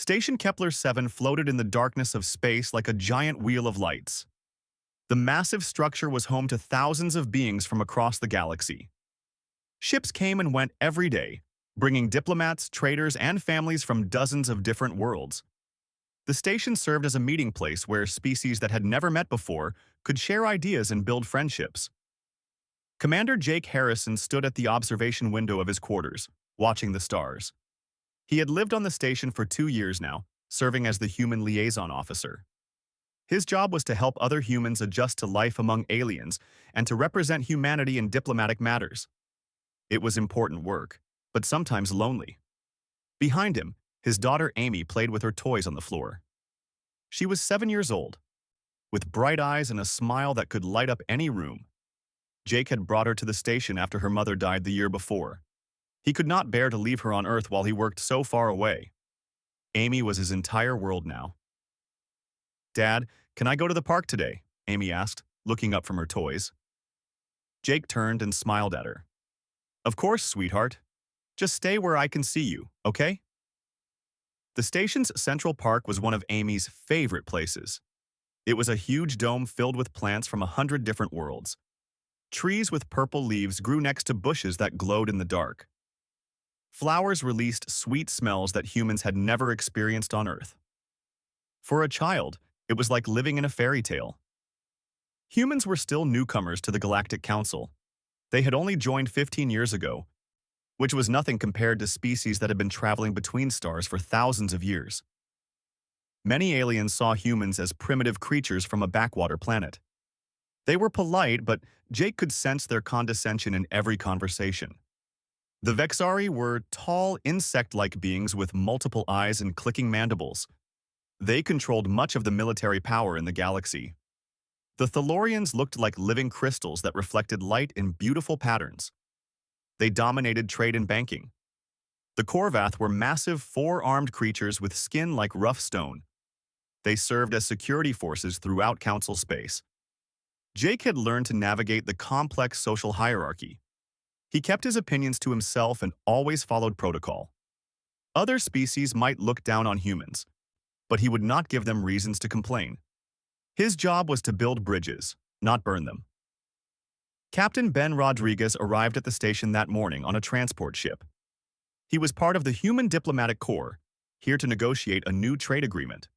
Station Kepler-7 floated in the darkness of space like a giant wheel of lights. The massive structure was home to thousands of beings from across the galaxy. Ships came and went every day, bringing diplomats, traders, and families from dozens of different worlds. The station served as a meeting place where species that had never met before could share ideas and build friendships. Commander Jake Harrison stood at the observation window of his quarters, watching the stars. He had lived on the station for 2 years now, serving as the human liaison officer. His job was to help other humans adjust to life among aliens and to represent humanity in diplomatic matters. It was important work, but sometimes lonely. Behind him, his daughter Amy played with her toys on the floor. She was 7 years old, with bright eyes and a smile that could light up any room. Jake had brought her to the station after her mother died the year before. He could not bear to leave her on Earth while he worked so far away. Amy was his entire world now. "Dad, can I go to the park today?" Amy asked, looking up from her toys. Jake turned and smiled at her. "Of course, sweetheart. Just stay where I can see you, okay?" The station's Central Park was one of Amy's favorite places. It was a huge dome filled with plants from 100 different worlds. Trees with purple leaves grew next to bushes that glowed in the dark. Flowers released sweet smells that humans had never experienced on Earth. For a child, it was like living in a fairy tale. Humans were still newcomers to the Galactic Council. They had only joined 15 years ago, which was nothing compared to species that had been traveling between stars for thousands of years. Many aliens saw humans as primitive creatures from a backwater planet. They were polite, but Jake could sense their condescension in every conversation. The Vexari were tall, insect-like beings with multiple eyes and clicking mandibles. They controlled much of the military power in the galaxy. The Thalorians looked like living crystals that reflected light in beautiful patterns. They dominated trade and banking. The Korvath were massive, four-armed creatures with skin like rough stone. They served as security forces throughout Council space. Jake had learned to navigate the complex social hierarchy. He kept his opinions to himself and always followed protocol. Other species might look down on humans, but he would not give them reasons to complain. His job was to build bridges, not burn them. Captain Ben Rodriguez arrived at the station that morning on a transport ship. He was part of the Human Diplomatic Corps, here to negotiate a new trade agreement.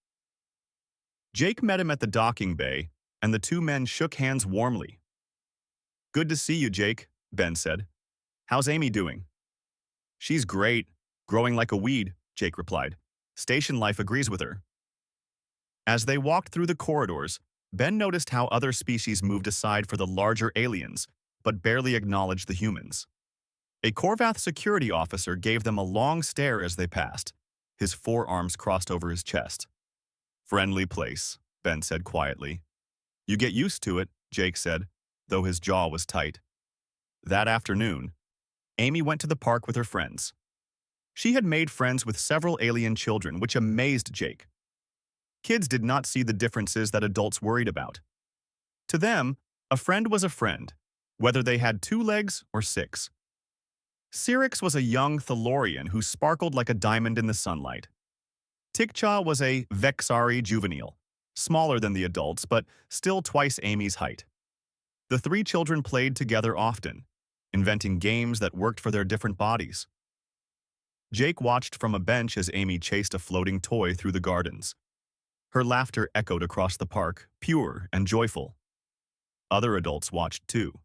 Jake met him at the docking bay, and the two men shook hands warmly. "Good to see you, Jake," Ben said. "How's Amy doing?" "She's great, growing like a weed," Jake replied. "Station life agrees with her." As they walked through the corridors, Ben noticed how other species moved aside for the larger aliens, but barely acknowledged the humans. A Korvath security officer gave them a long stare as they passed, his forearms crossed over his chest. "Friendly place," Ben said quietly. "You get used to it," Jake said, though his jaw was tight. That afternoon, Amy went to the park with her friends. She had made friends with several alien children, which amazed Jake. Kids did not see the differences that adults worried about. To them, a friend was a friend, whether they had 2 legs or 6. Syrinx was a young Thalorian who sparkled like a diamond in the sunlight. Tikcha was a Vexari juvenile, smaller than the adults, but still twice Amy's height. The 3 children played together often, inventing games that worked for their different bodies. Jake watched from a bench as Amy chased a floating toy through the gardens. Her laughter echoed across the park, pure and joyful. Other adults watched too.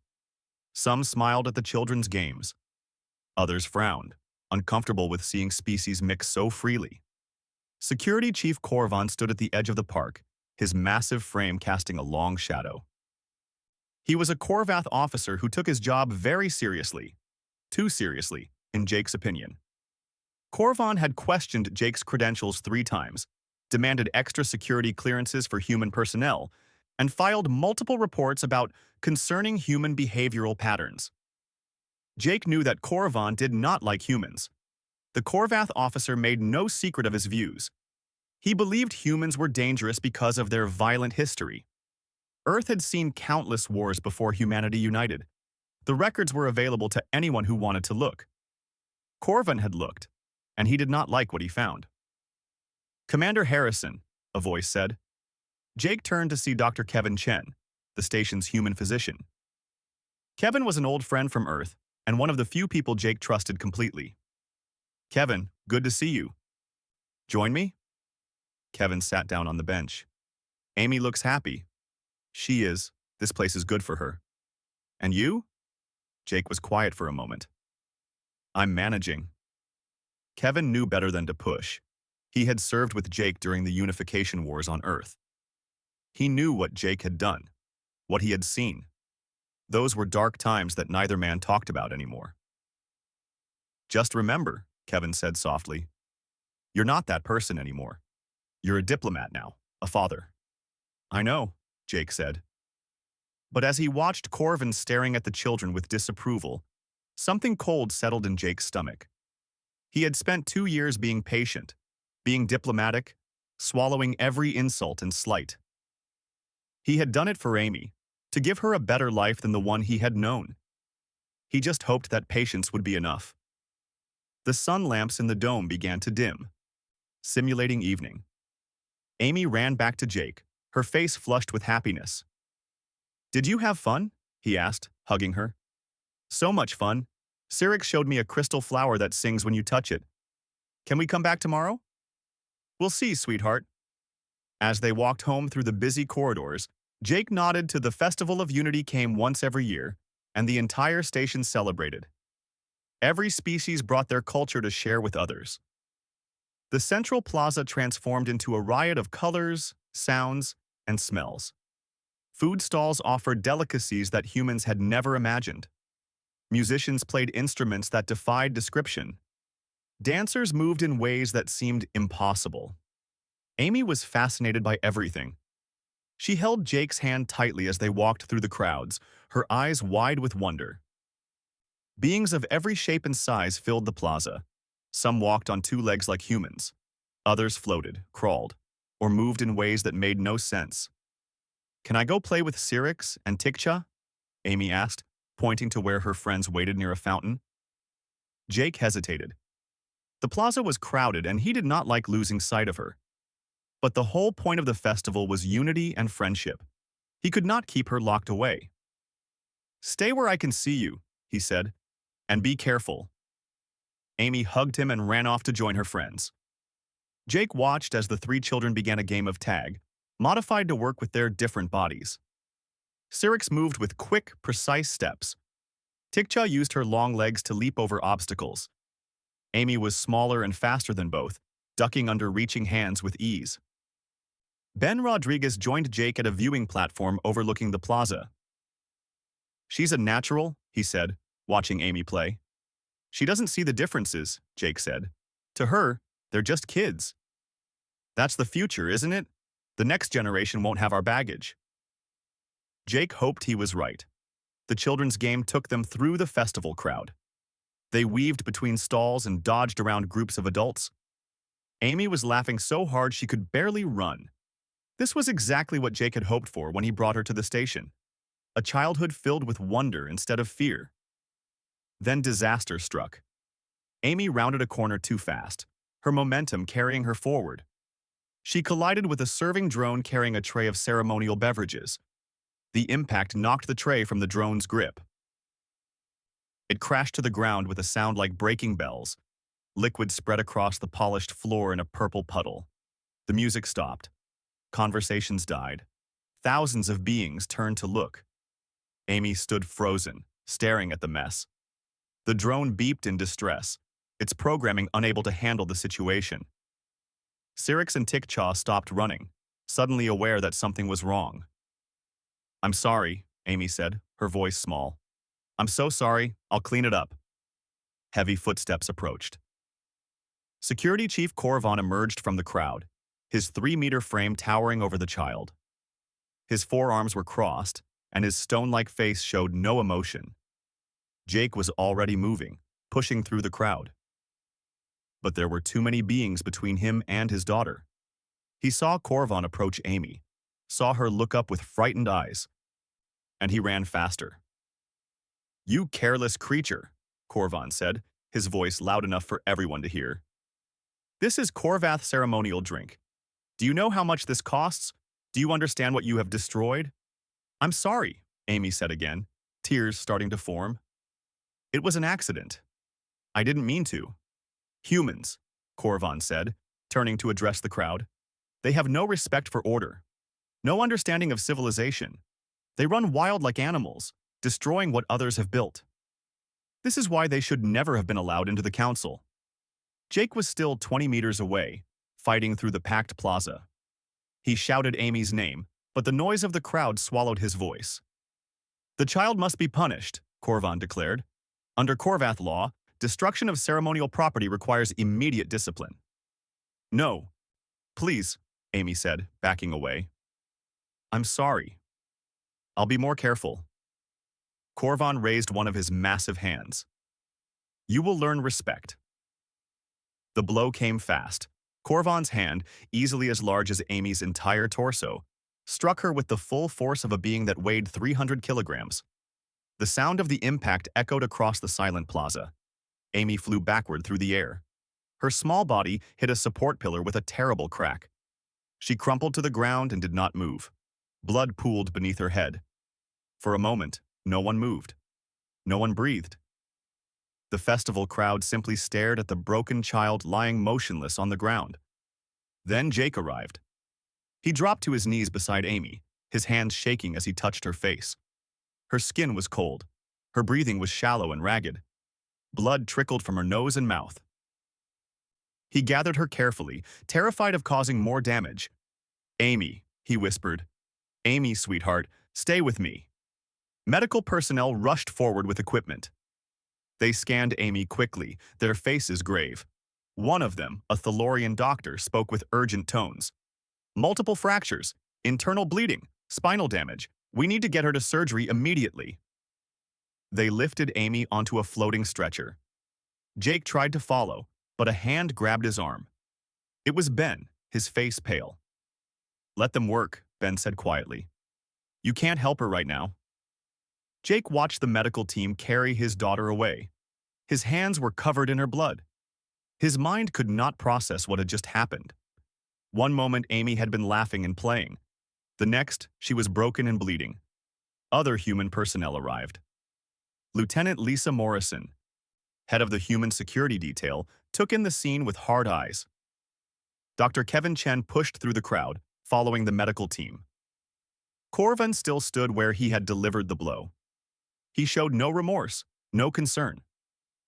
Some smiled at the children's games. Others frowned, uncomfortable with seeing species mix so freely. Security Chief Korvan stood at the edge of the park, his massive frame casting a long shadow. He was a Korvath officer who took his job very seriously. Too seriously, in Jake's opinion. Korvan had questioned Jake's credentials 3 times, demanded extra security clearances for human personnel, and filed multiple reports about concerning human behavioral patterns. Jake knew that Korvan did not like humans. The Korvath officer made no secret of his views. He believed humans were dangerous because of their violent history. Earth had seen countless wars before humanity united. The records were available to anyone who wanted to look. Korvan had looked, and he did not like what he found. Commander Harrison, a voice said. Jake turned to see Dr. Kevin Chen, the station's human physician. Kevin was an old friend from Earth and one of the few people Jake trusted completely. Kevin, good to see you. Join me? Kevin sat down on the bench. Amy looks happy. She is. This place is good for her. And you? Jake was quiet for a moment. I'm managing. Kevin knew better than to push. He had served with Jake during the unification wars on Earth. He knew what Jake had done, what he had seen. Those were dark times that neither man talked about anymore. Just remember, Kevin said softly, you're not that person anymore. You're a diplomat now, a father. I know, Jake said. But as he watched Corvin staring at the children with disapproval, something cold settled in Jake's stomach. He had spent 2 years being patient, being diplomatic, swallowing every insult and slight. He had done it for Amy, to give her a better life than the one he had known. He just hoped that patience would be enough. The sun lamps in the dome began to dim, simulating evening. Amy ran back to Jake, her face flushed with happiness. Did you have fun? He asked, hugging her. So much fun. Cyrix showed me a crystal flower that sings when you touch it. Can we come back tomorrow? We'll see, sweetheart. As they walked home through the busy corridors, Jake nodded to the Festival of Unity came once every year, and the entire station celebrated. Every species brought their culture to share with others. The central plaza transformed into a riot of colors, sounds, and smells. Food stalls offered delicacies that humans had never imagined. Musicians played instruments that defied description. Dancers moved in ways that seemed impossible. Amy was fascinated by everything. She held Jake's hand tightly as they walked through the crowds, her eyes wide with wonder. Beings of every shape and size filled the plaza. Some walked on 2 legs like humans. Others floated, crawled, or moved in ways that made no sense. Can I go play with Cyrix and Tikcha? Amy asked, pointing to where her friends waited near a fountain. Jake hesitated. The plaza was crowded and he did not like losing sight of her. But the whole point of the festival was unity and friendship. He could not keep her locked away. Stay where I can see you, he said, and be careful. Amy hugged him and ran off to join her friends. Jake watched as the 3 children began a game of tag, modified to work with their different bodies. Cyrix moved with quick, precise steps. Tikcha used her long legs to leap over obstacles. Amy was smaller and faster than both, ducking under reaching hands with ease. Ben Rodriguez joined Jake at a viewing platform overlooking the plaza. She's a natural, he said, watching Amy play. She doesn't see the differences, Jake said. To her, they're just kids. That's the future, isn't it? The next generation won't have our baggage. Jake hoped he was right. The children's game took them through the festival crowd. They weaved between stalls and dodged around groups of adults. Amy was laughing so hard she could barely run. This was exactly what Jake had hoped for when he brought her to the station. A childhood filled with wonder instead of fear. Then disaster struck. Amy rounded a corner too fast, her momentum carrying her forward. She collided with a serving drone carrying a tray of ceremonial beverages. The impact knocked the tray from the drone's grip. It crashed to the ground with a sound like breaking bells. Liquid spread across the polished floor in a purple puddle. The music stopped. Conversations died. Thousands of beings turned to look. Amy stood frozen, staring at the mess. The drone beeped in distress, its programming unable to handle the situation. Cyrix and Tikcha stopped running, suddenly aware that something was wrong. I'm sorry, Amy said, her voice small. I'm so sorry, I'll clean it up. Heavy footsteps approached. Security Chief Corvon emerged from the crowd, his 3-meter frame towering over the child. His forearms were crossed, and his stone-like face showed no emotion. Jake was already moving, pushing through the crowd. But there were too many beings between him and his daughter. He saw Corvon approach Amy, saw her look up with frightened eyes, and he ran faster. You careless creature, Corvon said, his voice loud enough for everyone to hear. This is Corvath ceremonial drink. Do you know how much this costs? Do you understand what you have destroyed? I'm sorry, Amy said again, tears starting to form. It was an accident. I didn't mean to. Humans, Corvan said, turning to address the crowd. They have no respect for order, no understanding of civilization. They run wild like animals, destroying what others have built. This is why they should never have been allowed into the council. Jake was still 20 meters away, fighting through the packed plaza. He shouted Amy's name, but the noise of the crowd swallowed his voice. The child must be punished, Corvan declared. Under Corvath law, destruction of ceremonial property requires immediate discipline. No. Please, Amy said, backing away. I'm sorry. I'll be more careful. Corvan raised one of his massive hands. You will learn respect. The blow came fast. Corvan's hand, easily as large as Amy's entire torso, struck her with the full force of a being that weighed 300 kilograms. The sound of the impact echoed across the silent plaza. Amy flew backward through the air. Her small body hit a support pillar with a terrible crack. She crumpled to the ground and did not move. Blood pooled beneath her head. For a moment, no one moved. No one breathed. The festival crowd simply stared at the broken child lying motionless on the ground. Then Jake arrived. He dropped to his knees beside Amy, his hands shaking as he touched her face. Her skin was cold. Her breathing was shallow and ragged. Blood trickled from her nose and mouth. He gathered her carefully, terrified of causing more damage. Amy, he whispered. Amy, sweetheart, stay with me. Medical personnel rushed forward with equipment. They scanned Amy quickly, their faces grave. One of them, a Thalorian doctor, spoke with urgent tones. Multiple fractures, internal bleeding, spinal damage. We need to get her to surgery immediately. They lifted Amy onto a floating stretcher. Jake tried to follow, but a hand grabbed his arm. It was Ben, his face pale. Let them work, Ben said quietly. You can't help her right now. Jake watched the medical team carry his daughter away. His hands were covered in her blood. His mind could not process what had just happened. One moment Amy had been laughing and playing. The next, she was broken and bleeding. Other human personnel arrived. Lieutenant Lisa Morrison, head of the human security detail, took in the scene with hard eyes. Dr. Kevin Chen pushed through the crowd, following the medical team. Corvan still stood where he had delivered the blow. He showed no remorse, no concern.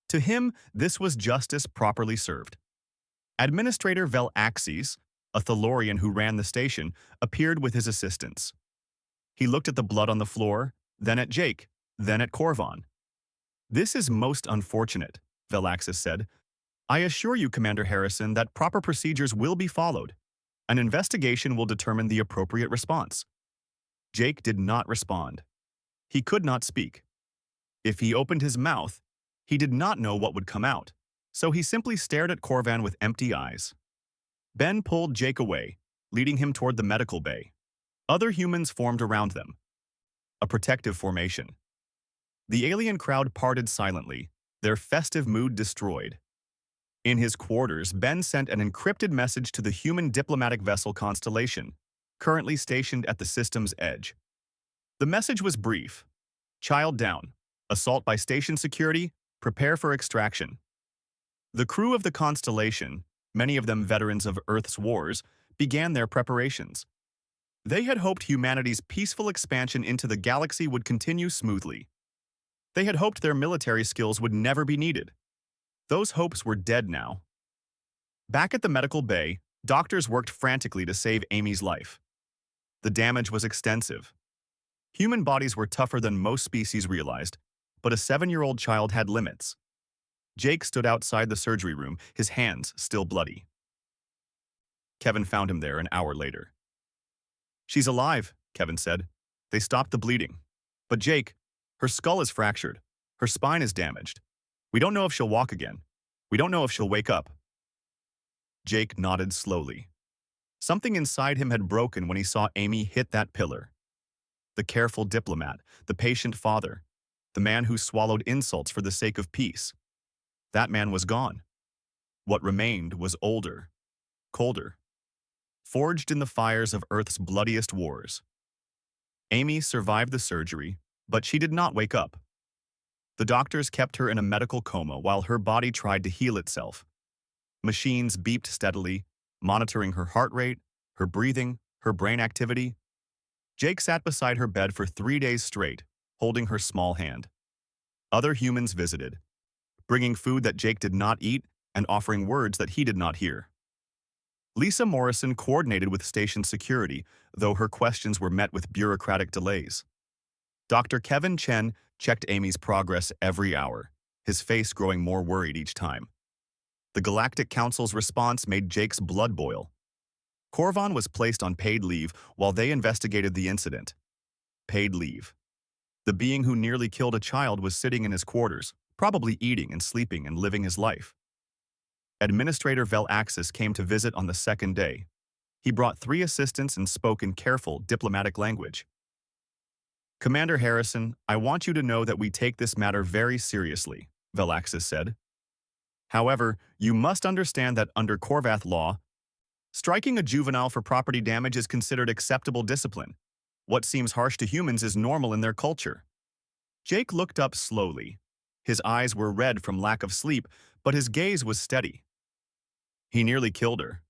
To him, this was justice properly served. Administrator Vel Axes, a Thalorian who ran the station, appeared with his assistants. He looked at the blood on the floor, then at Jake, then at Corvan. This is most unfortunate, Velaxis said. I assure you, Commander Harrison, that proper procedures will be followed. An investigation will determine the appropriate response. Jake did not respond. He could not speak. If he opened his mouth, he did not know what would come out, so he simply stared at Corvan with empty eyes. Ben pulled Jake away, leading him toward the medical bay. Other humans formed around them. A protective formation. The alien crowd parted silently, their festive mood destroyed. In his quarters, Ben sent an encrypted message to the human diplomatic vessel Constellation, currently stationed at the system's edge. The message was brief. Child down. Assault by station security. Prepare for extraction. The crew of the Constellation, many of them veterans of Earth's wars, began their preparations. They had hoped humanity's peaceful expansion into the galaxy would continue smoothly. They had hoped their military skills would never be needed. Those hopes were dead now. Back at the medical bay, doctors worked frantically to save Amy's life. The damage was extensive. Human bodies were tougher than most species realized, but a 7-year-old child had limits. Jake stood outside the surgery room, his hands still bloody. Kevin found him there an hour later. She's alive, Kevin said. They stopped the bleeding. But Jake, her skull is fractured. Her spine is damaged. We don't know if she'll walk again. We don't know if she'll wake up. Jake nodded slowly. Something inside him had broken when he saw Amy hit that pillar. The careful diplomat, the patient father, the man who swallowed insults for the sake of peace. That man was gone. What remained was older, colder. forged in the fires of Earth's bloodiest wars. Amy survived the surgery, but she did not wake up. The doctors kept her in a medical coma while her body tried to heal itself. Machines beeped steadily, monitoring her heart rate, her breathing, her brain activity. Jake sat beside her bed for 3 days straight, holding her small hand. Other humans visited, bringing food that Jake did not eat and offering words that he did not hear. Lisa Morrison coordinated with station security, though her questions were met with bureaucratic delays. Dr. Kevin Chen checked Amy's progress every hour, his face growing more worried each time. The Galactic Council's response made Jake's blood boil. Korvan was placed on paid leave while they investigated the incident. Paid leave. The being who nearly killed a child was sitting in his quarters, probably eating and sleeping and living his life. Administrator Velaxis came to visit on the second day. He brought 3 assistants and spoke in careful, diplomatic language. "Commander Harrison, I want you to know that we take this matter very seriously," Velaxis said. "However, you must understand that under Korvath law, striking a juvenile for property damage is considered acceptable discipline. What seems harsh to humans is normal in their culture." Jake looked up slowly. His eyes were red from lack of sleep, but his gaze was steady. "He nearly killed her."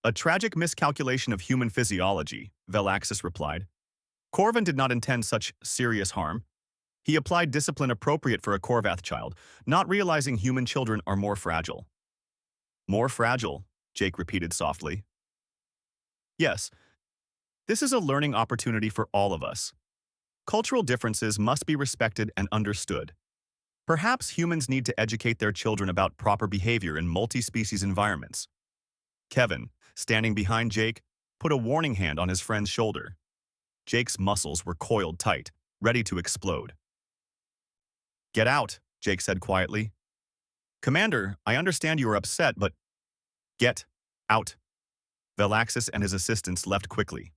"A tragic miscalculation of human physiology," Velaxis replied. "Korvan did not intend such serious harm. He applied discipline appropriate for a Korvath child, not realizing human children are more fragile." "More fragile," Jake repeated softly. "Yes, this is a learning opportunity for all of us. Cultural differences must be respected and understood. Perhaps humans need to educate their children about proper behavior in multi-species environments." Kevin, standing behind Jake, put a warning hand on his friend's shoulder. Jake's muscles were coiled tight, ready to explode. "Get out," Jake said quietly. "Commander, I understand you are upset, but get out." Velaxis and his assistants left quickly.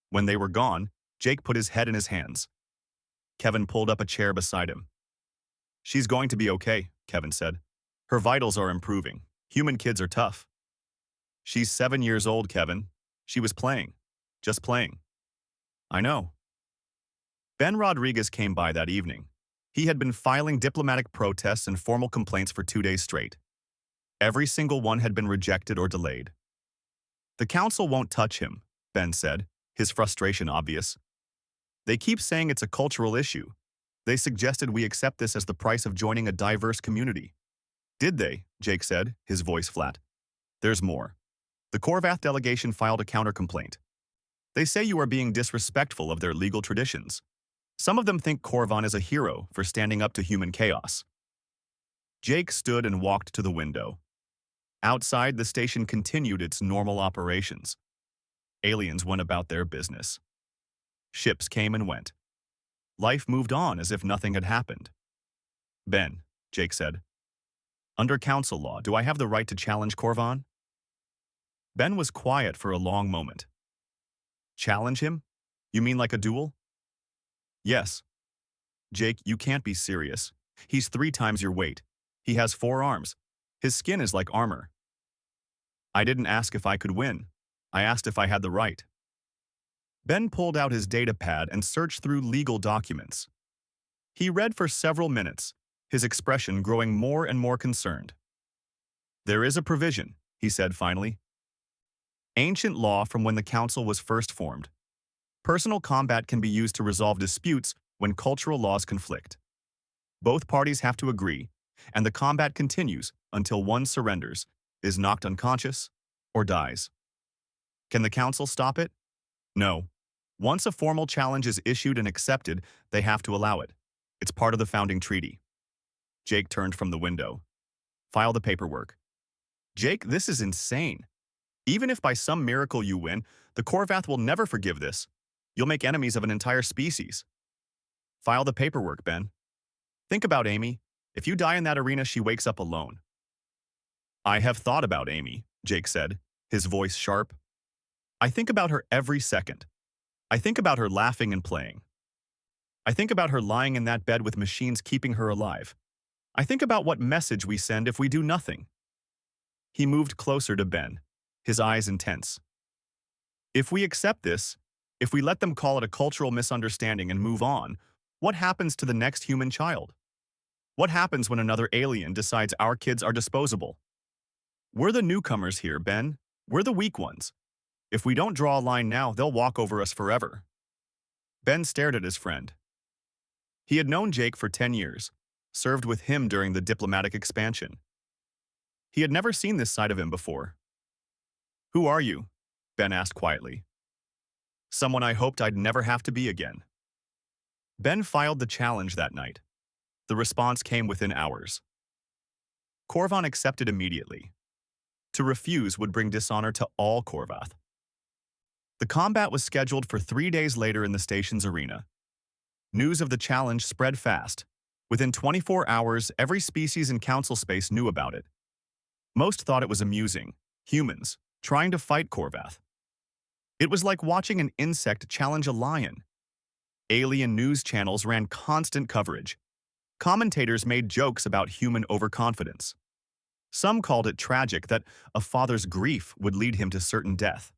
When they were gone, Jake put his head in his hands. Kevin pulled up a chair beside him. "She's going to be okay," Kevin said. "Her vitals are improving. Human kids are tough." "She's 7 years old, Kevin. She was playing. Just playing." "I know." Ben Rodriguez came by that evening. He had been filing diplomatic protests and formal complaints for 2 days straight. Every single one had been rejected or delayed. "The council won't touch him," Ben said, his frustration obvious. "They keep saying it's a cultural issue. They suggested we accept this as the price of joining a diverse community." "Did they?" Jake said, his voice flat. "There's more. The Korvath delegation filed a counter-complaint. They say you are being disrespectful of their legal traditions. Some of them think Korvan is a hero for standing up to human chaos." Jake stood and walked to the window. Outside, the station continued its normal operations. Aliens went about their business. Ships came and went. Life moved on as if nothing had happened. "Ben," Jake said, "under council law, do I have the right to challenge Korvan?" Ben was quiet for a long moment. "Challenge him? You mean like a duel?" "Yes." "Jake, you can't be serious. He's 3 times your weight. He has 4 arms. His skin is like armor." "I didn't ask if I could win. I asked if I had the right." Ben pulled out his data pad and searched through legal documents. He read for several minutes, his expression growing more and more concerned. "There is a provision," he said finally. "Ancient law from when the council was first formed. Personal combat can be used to resolve disputes when cultural laws conflict. Both parties have to agree, and the combat continues until one surrenders, is knocked unconscious, or dies. Can the council stop it? No. Once a formal challenge is issued and accepted, they have to allow it. It's part of the founding treaty." Jake turned from the window. "File the paperwork." "Jake, this is insane. Even if by some miracle you win, the Korvath will never forgive this. You'll make enemies of an entire species." "File the paperwork, Ben. Think about Amy. If you die in that arena, she wakes up alone." "I have thought about Amy," Jake said, his voice sharp. "I think about her every second. I think about her laughing and playing. I think about her lying in that bed with machines keeping her alive. I think about what message we send if we do nothing." He moved closer to Ben, his eyes intense. If we accept this, if we let them call it a cultural misunderstanding and move on, what happens to the next human child? What happens when another alien decides our kids are disposable? We're the newcomers here, Ben. We're the weak ones. If we don't draw a line now, they'll walk over us forever. Ben stared at his friend. He had known Jake for 10 years, served with him during the diplomatic expansion. He had never seen this side of him before. "Who are you?" Ben asked quietly. "Someone I hoped I'd never have to be again." Ben filed the challenge that night. The response came within hours. Korvan accepted immediately. To refuse would bring dishonor to all Korvath. The combat was scheduled for 3 days later in the station's arena. News of the challenge spread fast. Within 24 hours, every species in Council space knew about it. Most thought it was amusing. Humans, trying to fight Korvath. It was like watching an insect challenge a lion. Alien news channels ran constant coverage. Commentators made jokes about human overconfidence. Some called it tragic that a father's grief would lead him to certain death.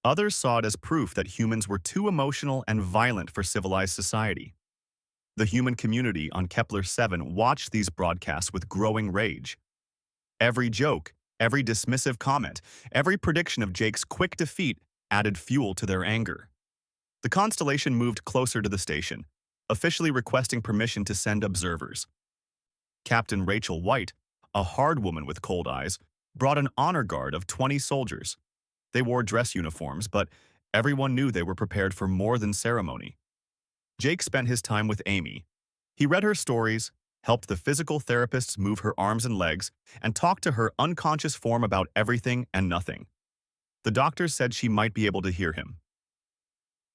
Others saw it as proof that humans were too emotional and violent for civilized society. The human community on Kepler 7 watched these broadcasts with growing rage. Every joke, every dismissive comment, every prediction of Jake's quick defeat added fuel to their anger. The constellation moved closer to the station, officially requesting permission to send observers. Captain Rachel White, a hard woman with cold eyes, brought an honor guard of 20 soldiers. They wore dress uniforms, but everyone knew they were prepared for more than ceremony. Jake spent his time with Amy. He read her stories, helped the physical therapists move her arms and legs, and talked to her unconscious form about everything and nothing. The doctors said she might be able to hear him.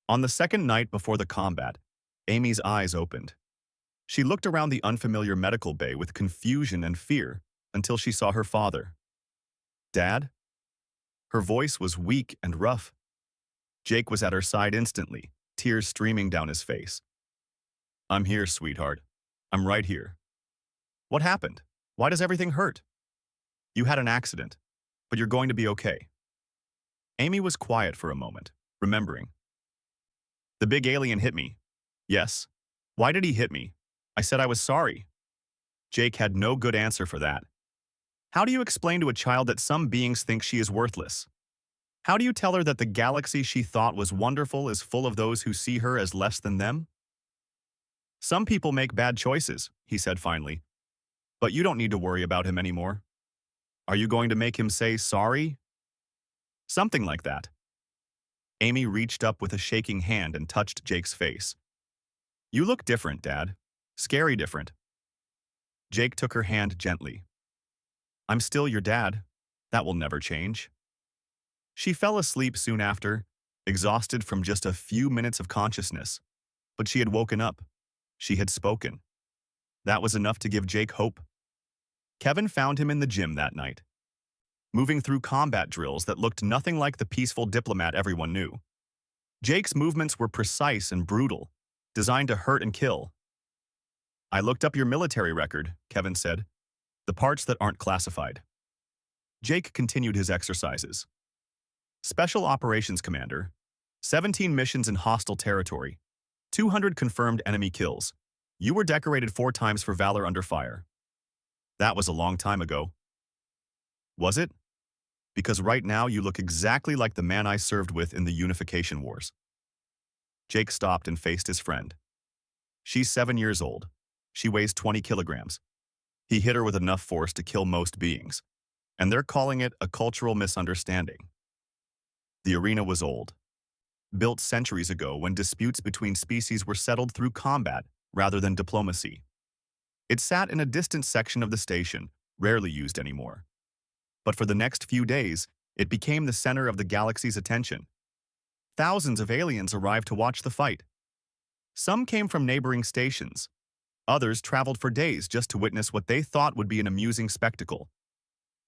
On the second night before the combat, Amy's eyes opened. She looked around the unfamiliar medical bay with confusion and fear until she saw her father. "Dad?" Her voice was weak and rough. Jake was at her side instantly, tears streaming down his face. "I'm here, sweetheart. I'm right here." "What happened? Why does everything hurt?" "You had an accident, but you're going to be okay." Amy was quiet for a moment, remembering. "The big alien hit me." "Yes. Why did he hit me?" "I said I was sorry." Jake had no good answer for that. How do you explain to a child that some beings think she is worthless? How do you tell her that the galaxy she thought was wonderful is full of those who see her as less than them? "Some people make bad choices," he said finally. "But you don't need to worry about him anymore. Are you going to make him say sorry?" "Something like that." Amy reached up with a shaking hand and touched Jake's face. "You look different, Dad. Scary different." Jake took her hand gently. "I'm still your dad. That will never change." She fell asleep soon after, exhausted from just a few minutes of consciousness. But she had woken up. She had spoken. That was enough to give Jake hope. Kevin found him in the gym that night, moving through combat drills that looked nothing like the peaceful diplomat everyone knew. Jake's movements were precise and brutal, designed to hurt and kill. "I looked up your military record," Kevin said. "The parts that aren't classified." Jake continued his exercises. Special Operations Commander, 17 missions in hostile territory, 200 confirmed enemy kills. You were decorated 4 times for valor under fire. That was a long time ago. Was it? Because right now you look exactly like the man I served with in the Unification Wars. Jake stopped and faced his friend. She's 7 years old. She weighs 20 kilograms. He hit her with enough force to kill most beings, and they're calling it a cultural misunderstanding. The arena was old, built centuries ago when disputes between species were settled through combat rather than diplomacy. It sat in a distant section of the station, rarely used anymore. But for the next few days, it became the center of the galaxy's attention. Thousands of aliens arrived to watch the fight. Some came from neighboring stations. Others traveled for days just to witness what they thought would be an amusing spectacle.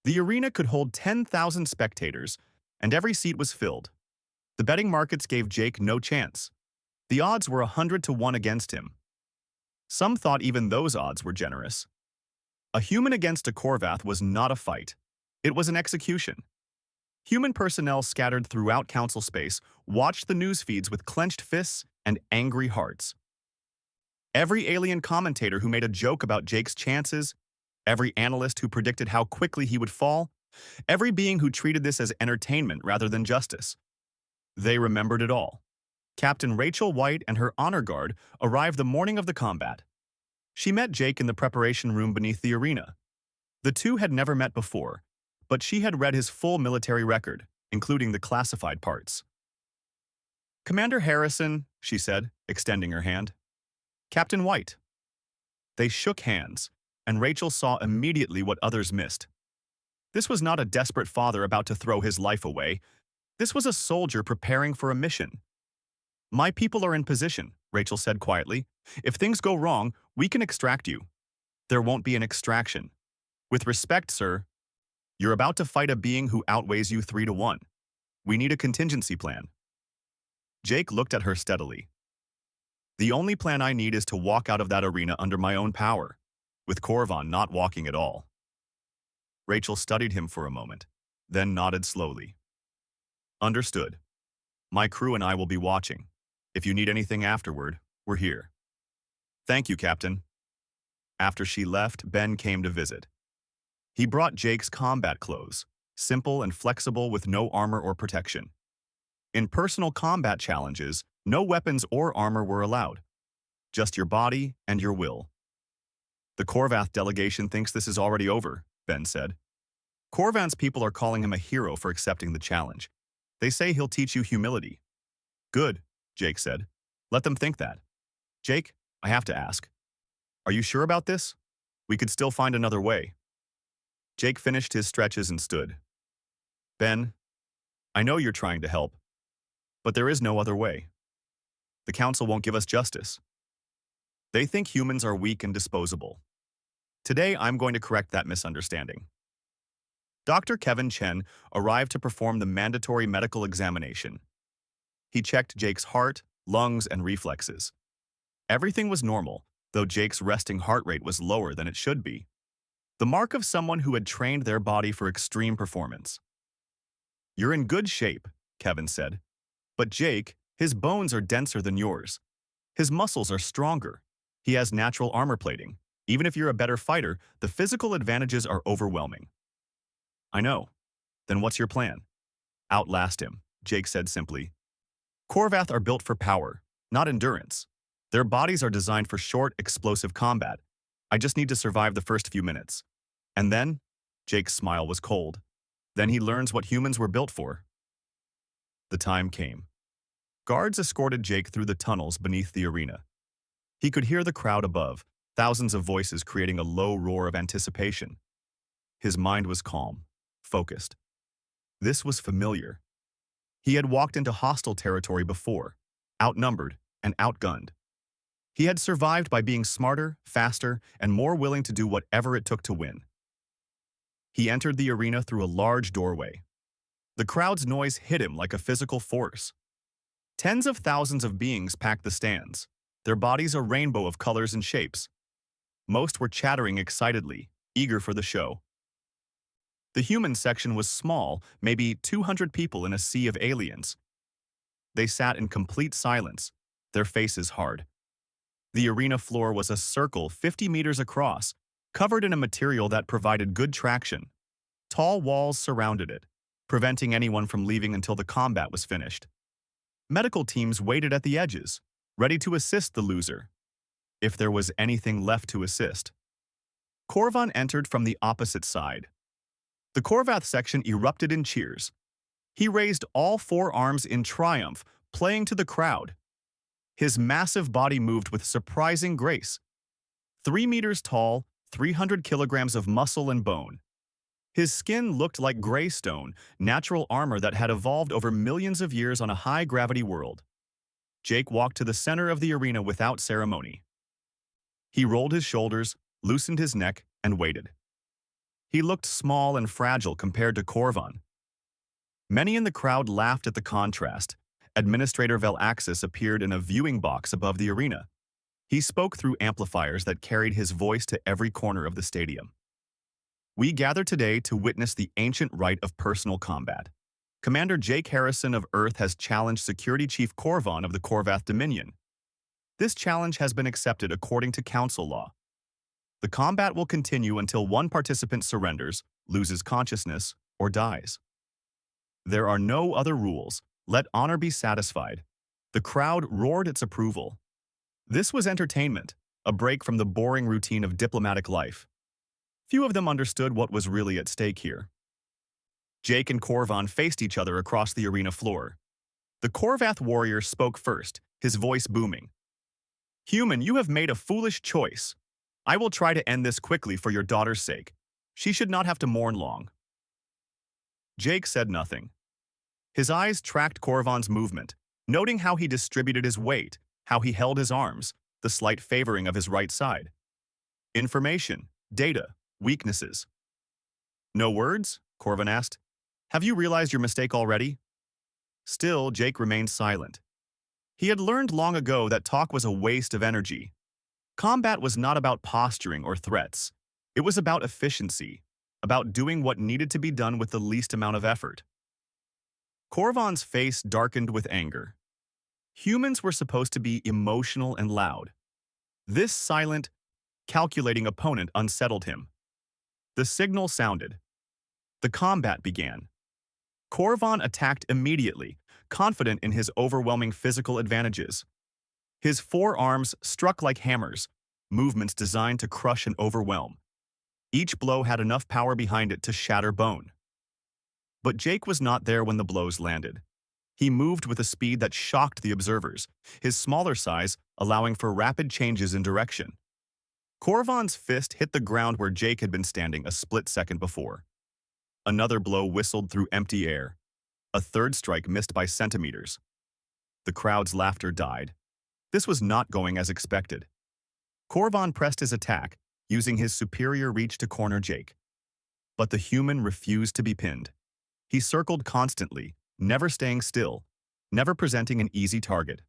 The arena could hold 10,000 spectators, and every seat was filled. The betting markets gave Jake no chance. The odds were 100 to 1 against him. Some thought even those odds were generous. A human against a Korvath was not a fight. It was an execution. Human personnel scattered throughout council space watched the news feeds with clenched fists and angry hearts. Every alien commentator who made a joke about Jake's chances, every analyst who predicted how quickly he would fall, every being who treated this as entertainment rather than justice. They remembered it all. Captain Rachel White and her honor guard arrived the morning of the combat. She met Jake in the preparation room beneath the arena. The two had never met before, but she had read his full military record, including the classified parts. "Commander Harrison," she said, extending her hand. "Captain White." They shook hands, and Rachel saw immediately what others missed. This was not a desperate father about to throw his life away. This was a soldier preparing for a mission. "My people are in position," Rachel said quietly. "If things go wrong, we can extract you." "There won't be an extraction. With respect, sir, you're about to fight a being who outweighs you 3-1. We need a contingency plan." Jake looked at her steadily. "The only plan I need is to walk out of that arena under my own power, with Korvan not walking at all." Rachel studied him for a moment, then nodded slowly. "Understood. My crew and I will be watching. If you need anything afterward, we're here." "Thank you, Captain." After she left, Ben came to visit. He brought Jake's combat clothes, simple and flexible with no armor or protection. In personal combat challenges, no weapons or armor were allowed. Just your body and your will. "The Korvath delegation thinks this is already over," Ben said. "Korvan's people are calling him a hero for accepting the challenge. They say he'll teach you humility." "Good," Jake said. "Let them think that." "Jake, I have to ask. Are you sure about this? We could still find another way." Jake finished his stretches and stood. "Ben, I know you're trying to help, but there is no other way. The Council won't give us justice. They think humans are weak and disposable. Today, I'm going to correct that misunderstanding." Dr. Kevin Chen arrived to perform the mandatory medical examination. He checked Jake's heart, lungs, and reflexes. Everything was normal, though Jake's resting heart rate was lower than it should be. The mark of someone who had trained their body for extreme performance. "You're in good shape," Kevin said. "But Jake, his bones are denser than yours. His muscles are stronger. He has natural armor plating. Even if you're a better fighter, the physical advantages are overwhelming." "I know. Then what's your plan?" "Outlast him," Jake said simply. "Korvath are built for power, not endurance. Their bodies are designed for short, explosive combat. I just need to survive the first few minutes. And then," Jake's smile was cold, "then he learns what humans were built for." The time came. Guards escorted Jake through the tunnels beneath the arena. He could hear the crowd above, thousands of voices creating a low roar of anticipation. His mind was calm, focused. This was familiar. He had walked into hostile territory before, outnumbered and outgunned. He had survived by being smarter, faster, and more willing to do whatever it took to win. He entered the arena through a large doorway. The crowd's noise hit him like a physical force. Tens of thousands of beings packed the stands, their bodies a rainbow of colors and shapes. Most were chattering excitedly, eager for the show. The human section was small, maybe 200 people in a sea of aliens. They sat in complete silence, their faces hard. The arena floor was a circle 50 meters across, covered in a material that provided good traction. Tall walls surrounded it, preventing anyone from leaving until the combat was finished. Medical teams waited at the edges, ready to assist the loser, if there was anything left to assist. Korvan entered from the opposite side. The Korvath section erupted in cheers. He raised all four arms in triumph, playing to the crowd. His massive body moved with surprising grace. 3 meters tall, 300 kilograms of muscle and bone. His skin looked like gray stone, natural armor that had evolved over millions of years on a high-gravity world. Jake walked to the center of the arena without ceremony. He rolled his shoulders, loosened his neck, and waited. He looked small and fragile compared to Korvan. Many in the crowd laughed at the contrast. Administrator Velaxis appeared in a viewing box above the arena. He spoke through amplifiers that carried his voice to every corner of the stadium. "We gather today to witness the ancient rite of personal combat. Commander Jake Harrison of Earth has challenged Security Chief Korvan of the Korvath Dominion. This challenge has been accepted according to Council law. The combat will continue until one participant surrenders, loses consciousness, or dies. There are no other rules. Let honor be satisfied. The crowd roared its approval. This was entertainment, a break from the boring routine of diplomatic life. Few of them understood what was really at stake here. Jake and Korvan faced each other across the arena floor. The Korvath warrior spoke first, his voice booming. "Human, you have made a foolish choice. I will try to end this quickly for your daughter's sake. She should not have to mourn long." Jake said nothing. His eyes tracked Korvan's movement, noting how he distributed his weight, how he held his arms, the slight favoring of his right side. Information, data, weaknesses. "No words?" Korvan asked. "Have you realized your mistake already?" Still, Jake remained silent. He had learned long ago that talk was a waste of energy. Combat was not about posturing or threats. It was about efficiency, about doing what needed to be done with the least amount of effort. Korvan's face darkened with anger. Humans were supposed to be emotional and loud. This silent, calculating opponent unsettled him. The signal sounded. The combat began. Korvan attacked immediately, confident in his overwhelming physical advantages. His forearms struck like hammers, movements designed to crush and overwhelm. Each blow had enough power behind it to shatter bone. But Jake was not there when the blows landed. He moved with a speed that shocked the observers, his smaller size allowing for rapid changes in direction. Korvan's fist hit the ground where Jake had been standing a split second before. Another blow whistled through empty air. A third strike missed by centimeters. The crowd's laughter died. This was not going as expected. Korvan pressed his attack, using his superior reach to corner Jake. But the human refused to be pinned. He circled constantly, never staying still, never presenting an easy target.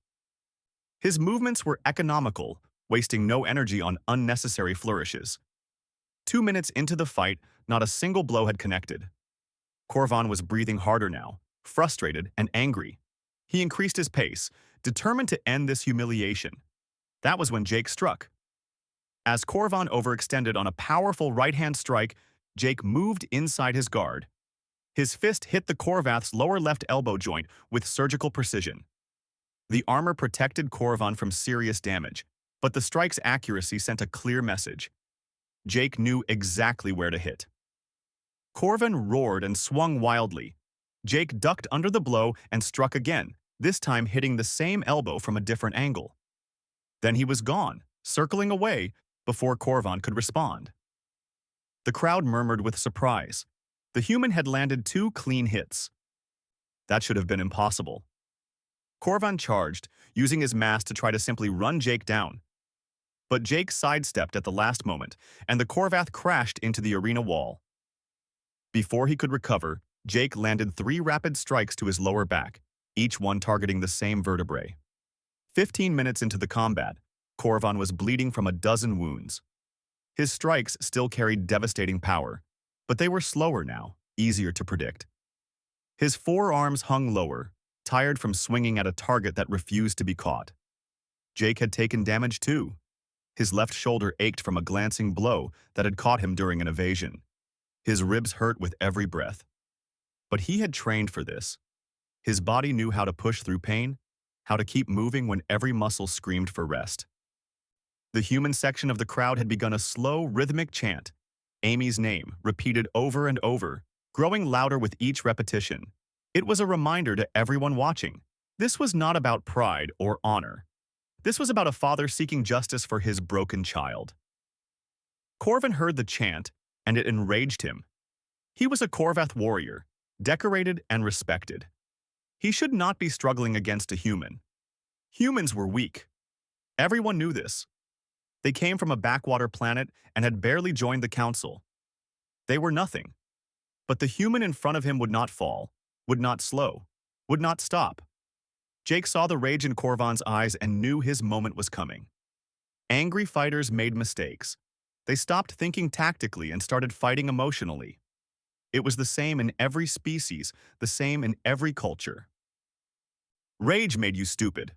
His movements were economical, wasting no energy on unnecessary flourishes. 2 minutes into the fight, not a single blow had connected. Korvan was breathing harder now, frustrated and angry. He increased his pace, determined to end this humiliation. That was when Jake struck. As Korvan overextended on a powerful right-hand strike, Jake moved inside his guard. His fist hit the Korvath's lower left elbow joint with surgical precision. The armor protected Korvan from serious damage, but the strike's accuracy sent a clear message. Jake knew exactly where to hit. Korvan roared and swung wildly. Jake ducked under the blow and struck again, this time hitting the same elbow from a different angle. Then he was gone, circling away, before Korvan could respond. The crowd murmured with surprise. The human had landed 2 clean hits. That should have been impossible. Korvan charged, using his mass to try to simply run Jake down. But Jake sidestepped at the last moment, and the Korvath crashed into the arena wall. Before he could recover, Jake landed 3 rapid strikes to his lower back, each one targeting the same vertebrae. 15 minutes into the combat, Korvan was bleeding from a dozen wounds. His strikes still carried devastating power, but they were slower now, easier to predict. His forearms hung lower, tired from swinging at a target that refused to be caught. Jake had taken damage too. His left shoulder ached from a glancing blow that had caught him during an evasion. His ribs hurt with every breath. But he had trained for this. His body knew how to push through pain, how to keep moving when every muscle screamed for rest. The human section of the crowd had begun a slow, rhythmic chant, Amy's name, repeated over and over, growing louder with each repetition. It was a reminder to everyone watching. This was not about pride or honor. This was about a father seeking justice for his broken child. Korvan heard the chant, and it enraged him. He was a Korvath warrior, decorated and respected. He should not be struggling against a human. Humans were weak. Everyone knew this. They came from a backwater planet and had barely joined the council. They were nothing. But the human in front of him would not fall, would not slow, would not stop. Jake saw the rage in Korvan's eyes and knew his moment was coming. Angry fighters made mistakes. They stopped thinking tactically and started fighting emotionally. It was the same in every species, the same in every culture. Rage made you stupid.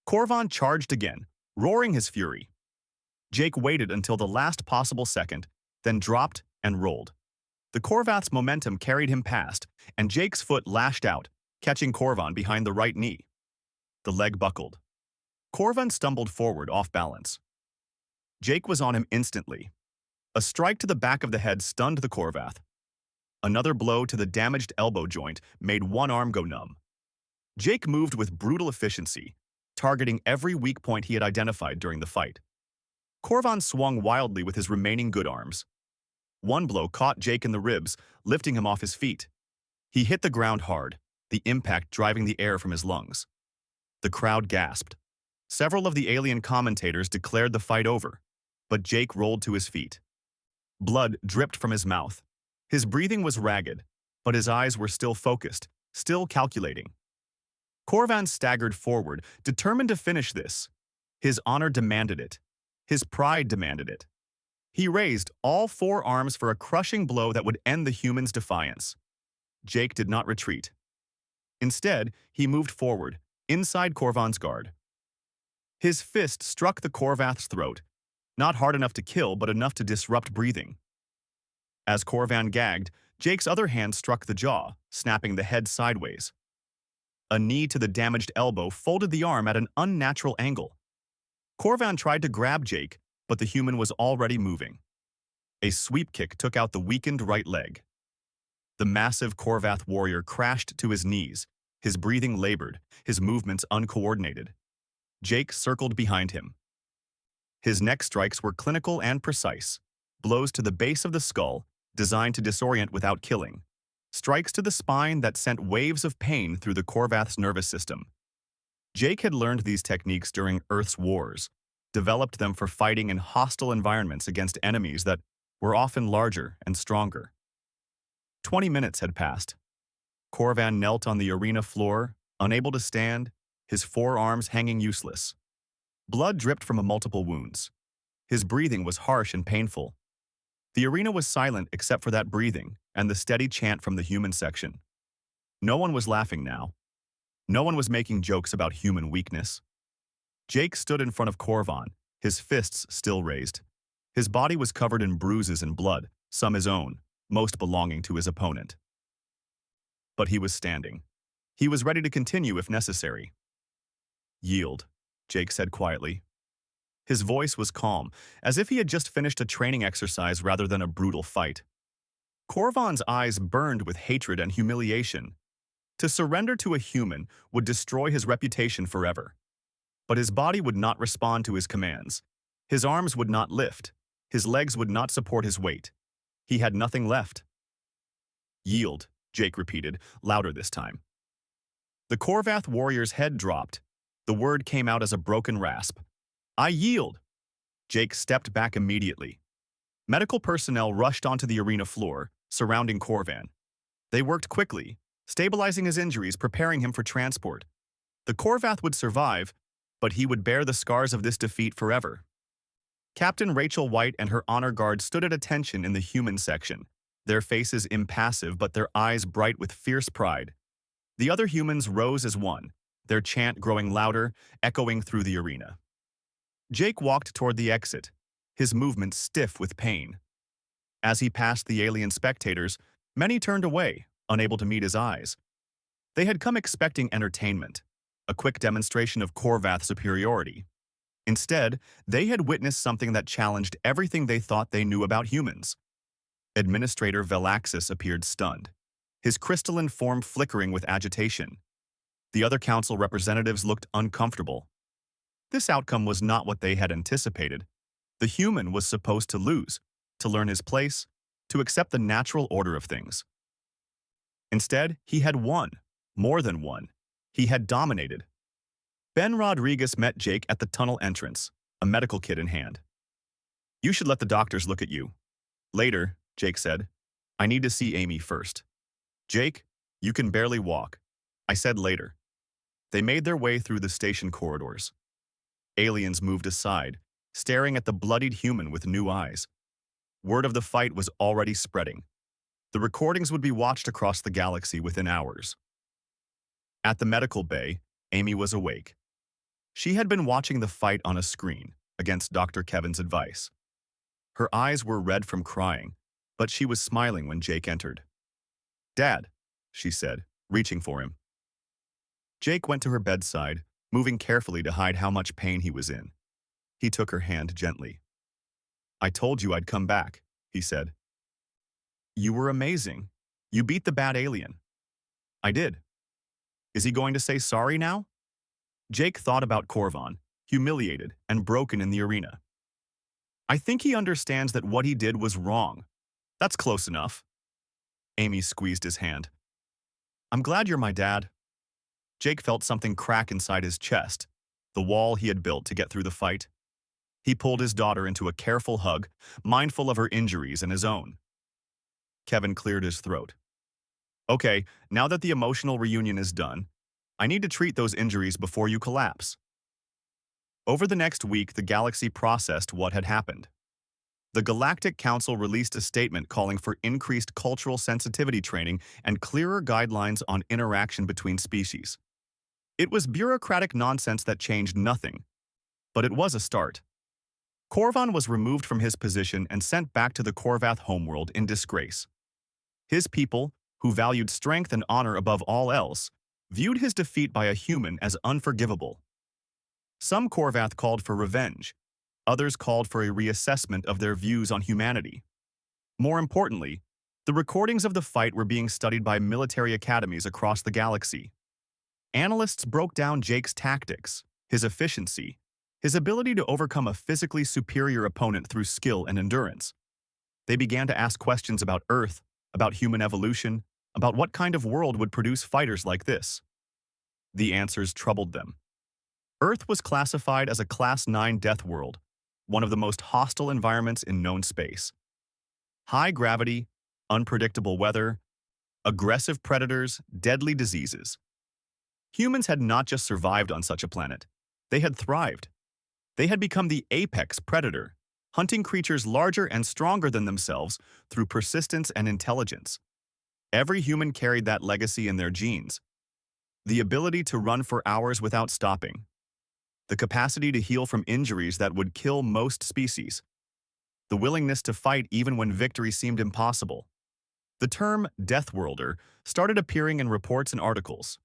Korvan charged again, roaring his fury. Jake waited until the last possible second, then dropped and rolled. The Korvath's momentum carried him past, and Jake's foot lashed out, catching Korvan behind the right knee. The leg buckled. Korvan stumbled forward off balance. Jake was on him instantly. A strike to the back of the head stunned the Korvath. Another blow to the damaged elbow joint made one arm go numb. Jake moved with brutal efficiency, targeting every weak point he had identified during the fight. Korvan swung wildly with his remaining good arms. One blow caught Jake in the ribs, lifting him off his feet. He hit the ground hard, the impact driving the air from his lungs. The crowd gasped. Several of the alien commentators declared the fight over, but Jake rolled to his feet. Blood dripped from his mouth. His breathing was ragged, but his eyes were still focused, still calculating. Korvan staggered forward, determined to finish this. His honor demanded it. His pride demanded it. He raised all four arms for a crushing blow that would end the human's defiance. Jake did not retreat. Instead, he moved forward, inside Korvan's guard. His fist struck the Korvath's throat, not hard enough to kill, but enough to disrupt breathing. As Korvan gagged, Jake's other hand struck the jaw, snapping the head sideways. A knee to the damaged elbow folded the arm at an unnatural angle. Korvan tried to grab Jake, but the human was already moving. A sweep kick took out the weakened right leg. The massive Korvath warrior crashed to his knees, his breathing labored, his movements uncoordinated. Jake circled behind him. His neck strikes were clinical and precise, blows to the base of the skull, designed to disorient without killing, strikes to the spine that sent waves of pain through the Korvath's nervous system. Jake had learned these techniques during Earth's wars, developed them for fighting in hostile environments against enemies that were often larger and stronger. 20 minutes had passed. Korvan knelt on the arena floor, unable to stand, his forearms hanging useless. Blood dripped from multiple wounds. His breathing was harsh and painful. The arena was silent except for that breathing and the steady chant from the human section. No one was laughing now. No one was making jokes about human weakness. Jake stood in front of Korvan, his fists still raised. His body was covered in bruises and blood, some his own, most belonging to his opponent. But he was standing. He was ready to continue if necessary. "Yield," Jake said quietly. His voice was calm, as if he had just finished a training exercise rather than a brutal fight. Korvan's eyes burned with hatred and humiliation. To surrender to a human would destroy his reputation forever. But his body would not respond to his commands. His arms would not lift. His legs would not support his weight. He had nothing left. "Yield," Jake repeated, louder this time. The Korvath warrior's head dropped. The word came out as a broken rasp. "I yield." Jake stepped back immediately. Medical personnel rushed onto the arena floor, surrounding Korvan. They worked quickly, stabilizing his injuries, preparing him for transport. The Korvath would survive, but he would bear the scars of this defeat forever. Captain Rachel White and her honor guard stood at attention in the human section, their faces impassive but their eyes bright with fierce pride. The other humans rose as one, their chant growing louder, echoing through the arena. Jake walked toward the exit, his movements stiff with pain. As he passed the alien spectators, many turned away, unable to meet his eyes. They had come expecting entertainment, a quick demonstration of Korvath superiority. Instead, they had witnessed something that challenged everything they thought they knew about humans. Administrator Velaxis appeared stunned, his crystalline form flickering with agitation. The other council representatives looked uncomfortable. This outcome was not what they had anticipated. The human was supposed to lose, to learn his place, to accept the natural order of things. Instead, he had won, more than won. He had dominated. Ben Rodriguez met Jake at the tunnel entrance, a medical kit in hand. "You should let the doctors look at you." "Later," Jake said. "I need to see Amy first." "Jake, you can barely walk." "I said later." They made their way through the station corridors. Aliens moved aside, staring at the bloodied human with new eyes. Word of the fight was already spreading. The recordings would be watched across the galaxy within hours. At the medical bay, Amy was awake. She had been watching the fight on a screen, against Dr. Kevin's advice. Her eyes were red from crying, but she was smiling when Jake entered. "Dad," she said, reaching for him. Jake went to her bedside, moving carefully to hide how much pain he was in. He took her hand gently. "I told you I'd come back," he said. "You were amazing. You beat the bad alien." "I did." "Is he going to say sorry now?" Jake thought about Korvan, humiliated and broken in the arena. "I think he understands that what he did was wrong. That's close enough." Amy squeezed his hand. "I'm glad you're my dad." Jake felt something crack inside his chest, the wall he had built to get through the fight. He pulled his daughter into a careful hug, mindful of her injuries and his own. Kevin cleared his throat. "Okay, now that the emotional reunion is done, I need to treat those injuries before you collapse." Over the next week, the galaxy processed what had happened. The Galactic Council released a statement calling for increased cultural sensitivity training and clearer guidelines on interaction between species. It was bureaucratic nonsense that changed nothing, but it was a start. Korvan was removed from his position and sent back to the Korvath homeworld in disgrace. His people, who valued strength and honor above all else, viewed his defeat by a human as unforgivable. Some Korvath called for revenge. Others called for a reassessment of their views on humanity. More importantly, the recordings of the fight were being studied by military academies across the galaxy. Analysts broke down Jake's tactics, his efficiency, his ability to overcome a physically superior opponent through skill and endurance. They began to ask questions about Earth, about human evolution, about what kind of world would produce fighters like this. The answers troubled them. Earth was classified as a Class 9 death world, one of the most hostile environments in known space. High gravity, unpredictable weather, aggressive predators, deadly diseases. Humans had not just survived on such a planet, they had thrived. They had become the apex predator, hunting creatures larger and stronger than themselves through persistence and intelligence. Every human carried that legacy in their genes. The ability to run for hours without stopping. The capacity to heal from injuries that would kill most species. The willingness to fight even when victory seemed impossible. The term Deathworlder started appearing in reports and articles.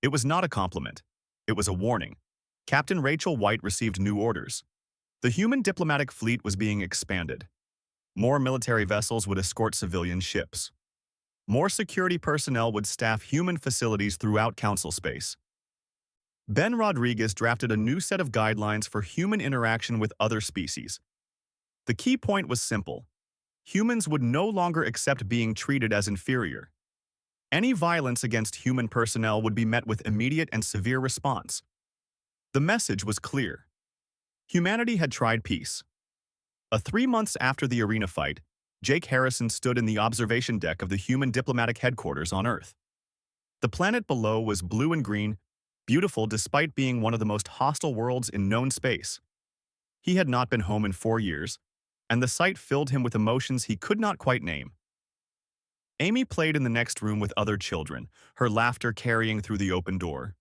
It was not a compliment. It was a warning. Captain Rachel White received new orders. The human diplomatic fleet was being expanded. More military vessels would escort civilian ships. More security personnel would staff human facilities throughout Council space. Ben Rodriguez drafted a new set of guidelines for human interaction with other species. The key point was simple. Humans would no longer accept being treated as inferior. Any violence against human personnel would be met with immediate and severe response. The message was clear. Humanity had tried peace. 3 months after the arena fight, Jake Harrison stood in the observation deck of the human diplomatic headquarters on Earth. The planet below was blue and green, beautiful despite being one of the most hostile worlds in known space. He had not been home in 4 years, and the sight filled him with emotions he could not quite name. Amy played in the next room with other children, her laughter carrying through the open door.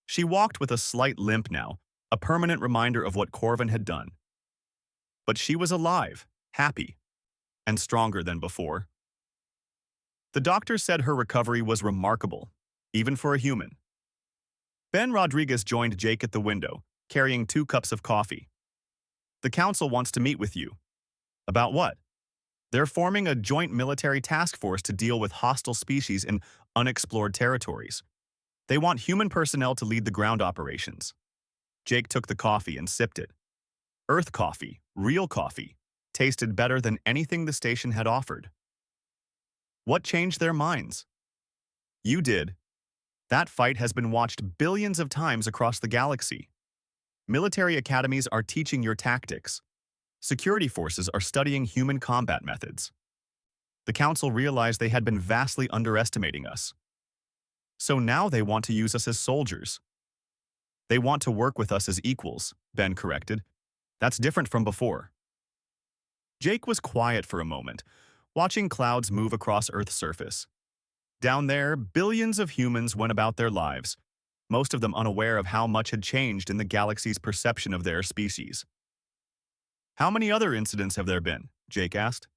She walked with a slight limp now, a permanent reminder of what Korvan had done. But she was alive, happy, and stronger than before. The doctor said her recovery was remarkable, even for a human. Ben Rodriguez joined Jake at the window, carrying 2 cups of coffee. "The council wants to meet with you." "About what?" "They're forming a joint military task force to deal with hostile species in unexplored territories. They want human personnel to lead the ground operations." Jake took the coffee and sipped it. Earth coffee, real coffee, tasted better than anything the station had offered. What changed their minds? You did. That fight has been watched billions of times across the galaxy. Military academies are teaching your tactics. Security forces are studying human combat methods. The Council realized they had been vastly underestimating us. So now they want to use us as soldiers. They want to work with us as equals, Ben corrected. That's different from before. Jake was quiet for a moment, watching clouds move across Earth's surface. Down there, billions of humans went about their lives, most of them unaware of how much had changed in the galaxy's perception of their species. "How many other incidents have there been?" Jake asked.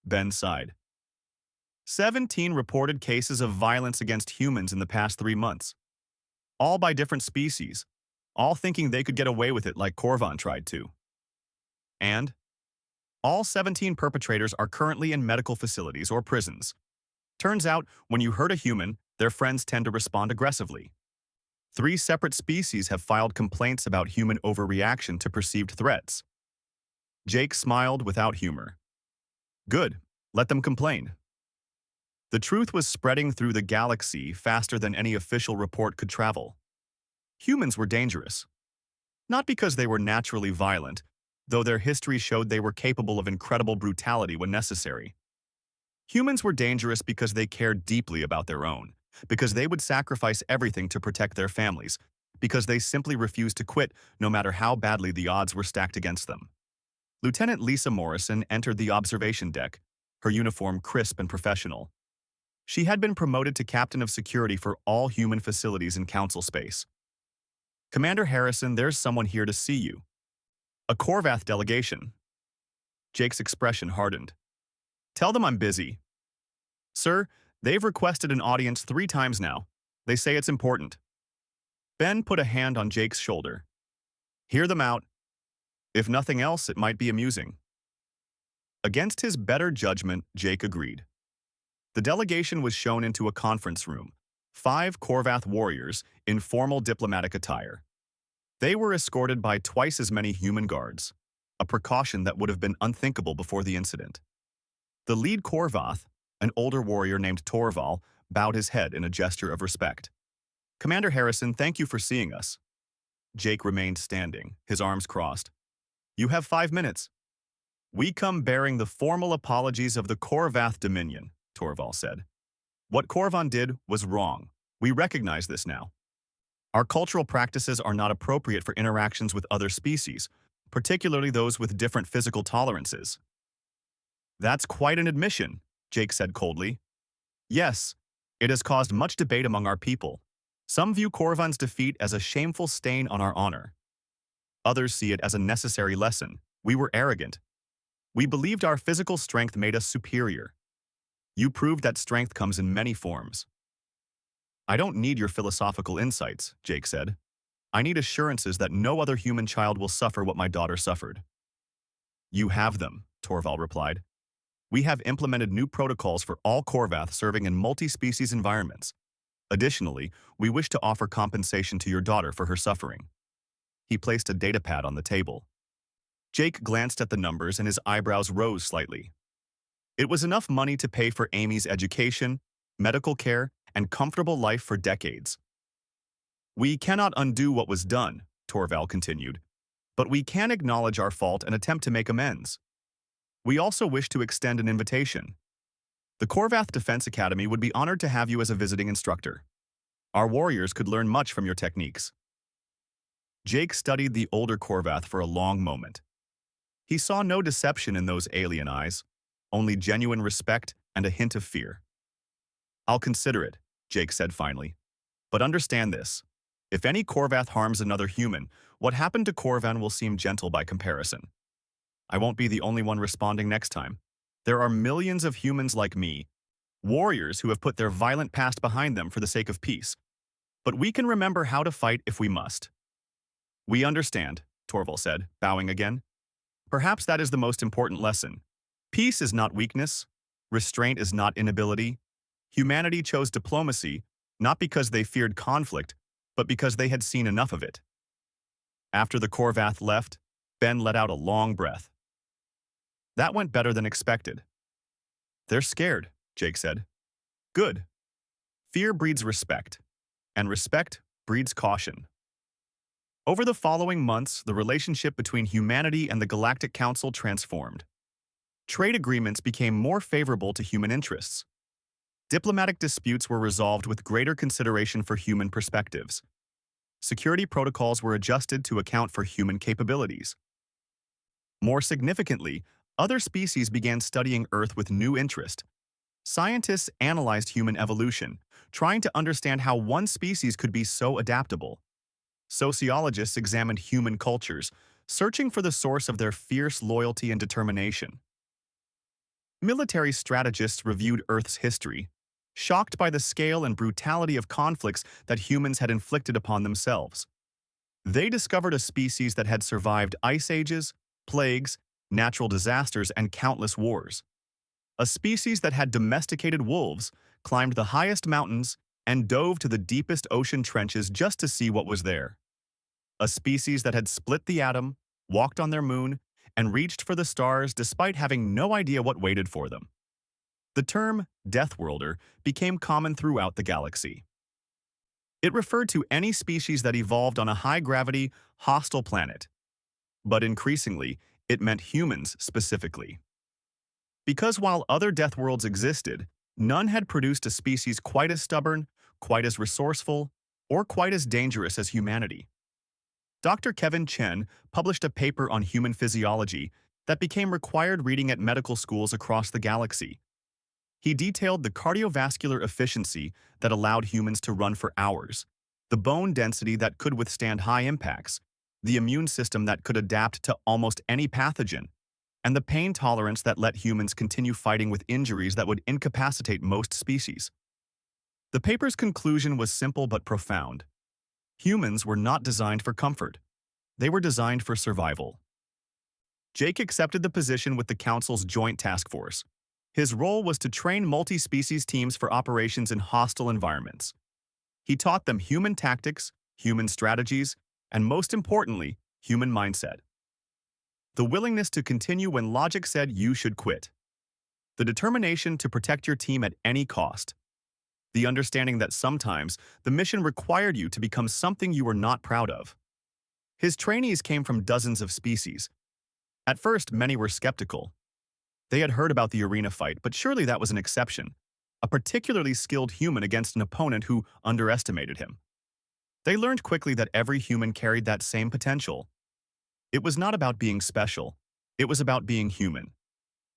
Ben sighed. 17 reported cases of violence against humans in the past 3 months, all by different species, all thinking they could get away with it like Korvan tried to. And all 17 perpetrators are currently in medical facilities or prisons. Turns out, when you hurt a human, their friends tend to respond aggressively. 3 separate species have filed complaints about human overreaction to perceived threats. Jake smiled without humor. Good, let them complain. The truth was spreading through the galaxy faster than any official report could travel. Humans were dangerous. Not because they were naturally violent, though their history showed they were capable of incredible brutality when necessary. Humans were dangerous because they cared deeply about their own, because they would sacrifice everything to protect their families, because they simply refused to quit no matter how badly the odds were stacked against them. Lieutenant Lisa Morrison entered the observation deck, her uniform crisp and professional. She had been promoted to captain of security for all human facilities in council space. "Commander Harrison, there's someone here to see you." "A Korvath delegation." Jake's expression hardened. "Tell them I'm busy." "Sir, they've requested an audience 3 times now. They say it's important." Ben put a hand on Jake's shoulder. "Hear them out. If nothing else, it might be amusing." Against his better judgment, Jake agreed. The delegation was shown into a conference room, 5 Korvath warriors in formal diplomatic attire. They were escorted by twice as many human guards, a precaution that would have been unthinkable before the incident. The lead Korvath, an older warrior named Torval, bowed his head in a gesture of respect. "Commander Harrison, thank you for seeing us." Jake remained standing, his arms crossed. "You have 5 minutes." "We come bearing the formal apologies of the Korvath Dominion," Torval said. "What Korvan did was wrong. We recognize this now. Our cultural practices are not appropriate for interactions with other species, particularly those with different physical tolerances." "That's quite an admission," Jake said coldly. "Yes, it has caused much debate among our people. Some view Korvan's defeat as a shameful stain on our honor. Others see it as a necessary lesson. We were arrogant. We believed our physical strength made us superior. You proved that strength comes in many forms." "I don't need your philosophical insights," Jake said. "I need assurances that no other human child will suffer what my daughter suffered." "You have them," Torval replied. "We have implemented new protocols for all Korvath serving in multi-species environments. Additionally, we wish to offer compensation to your daughter for her suffering." He placed a datapad on the table. Jake glanced at the numbers and his eyebrows rose slightly. It was enough money to pay for Amy's education, medical care, and comfortable life for decades. "We cannot undo what was done," Torval continued, "but we can acknowledge our fault and attempt to make amends. We also wish to extend an invitation. The Korvath Defense Academy would be honored to have you as a visiting instructor. Our warriors could learn much from your techniques." Jake studied the older Korvath for a long moment. He saw no deception in those alien eyes, only genuine respect and a hint of fear. "I'll consider it," Jake said finally. "But understand this. If any Korvath harms another human, what happened to Korvan will seem gentle by comparison. I won't be the only one responding next time. There are millions of humans like me, warriors who have put their violent past behind them for the sake of peace. But we can remember how to fight if we must." "We understand," Torval said, bowing again. "Perhaps that is the most important lesson. Peace is not weakness. Restraint is not inability. Humanity chose diplomacy, not because they feared conflict, but because they had seen enough of it." After the Korvath left, Ben let out a long breath. "That went better than expected." "They're scared," Jake said. "Good. Fear breeds respect, and respect breeds caution." Over the following months, the relationship between humanity and the Galactic Council transformed. Trade agreements became more favorable to human interests. Diplomatic disputes were resolved with greater consideration for human perspectives. Security protocols were adjusted to account for human capabilities. More significantly, Other species began studying Earth with new interest. Scientists analyzed human evolution, trying to understand how one species could be so adaptable. Sociologists examined human cultures, searching for the source of their fierce loyalty and determination. Military strategists reviewed Earth's history, shocked by the scale and brutality of conflicts that humans had inflicted upon themselves. They discovered a species that had survived ice ages, plagues, natural disasters, and countless wars. A species that had domesticated wolves, climbed the highest mountains, and dove to the deepest ocean trenches just to see what was there. A species that had split the atom, walked on their moon, and reached for the stars despite having no idea what waited for them. The term Deathworlder became common throughout the galaxy. It referred to any species that evolved on a high-gravity, hostile planet. But increasingly, it meant humans specifically. Because while other death worlds existed, none had produced a species quite as stubborn, quite as resourceful, or quite as dangerous as humanity. Dr. Kevin Chen published a paper on human physiology that became required reading at medical schools across the galaxy. He detailed the cardiovascular efficiency that allowed humans to run for hours, the bone density that could withstand high impacts, the immune system that could adapt to almost any pathogen, and the pain tolerance that let humans continue fighting with injuries that would incapacitate most species. The paper's conclusion was simple but profound. Humans were not designed for comfort. They were designed for survival. Jake accepted the position with the Council's Joint Task Force. His role was to train multi-species teams for operations in hostile environments. He taught them human tactics, human strategies, and most importantly, human mindset. The willingness to continue when logic said you should quit. The determination to protect your team at any cost. The understanding that sometimes the mission required you to become something you were not proud of. His trainees came from dozens of species. At first, many were skeptical. They had heard about the arena fight, but surely that was an exception, a particularly skilled human against an opponent who underestimated him. They learned quickly that every human carried that same potential. It was not about being special, it was about being human.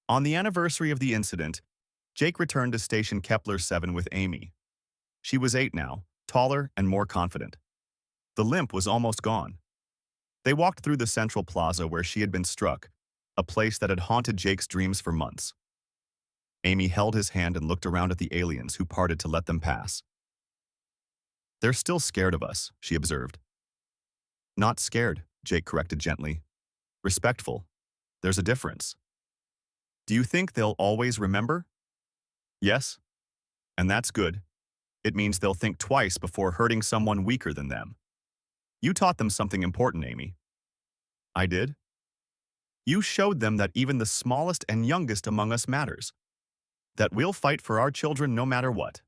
On the anniversary of the incident, Jake returned to Station Kepler 7 with Amy. She was 8 now, taller and more confident. The limp was almost gone. They walked through the central plaza where she had been struck, a place that had haunted Jake's dreams for months. Amy held his hand and looked around at the aliens who parted to let them pass. "They're still scared of us," she observed. "Not scared," Jake corrected gently. "Respectful. There's a difference." "Do you think they'll always remember?" "Yes. And that's good. It means they'll think twice before hurting someone weaker than them." "You taught them something important, Amy." "I did?" "You showed them that even the smallest and youngest among us matters. That we'll fight for our children no matter what."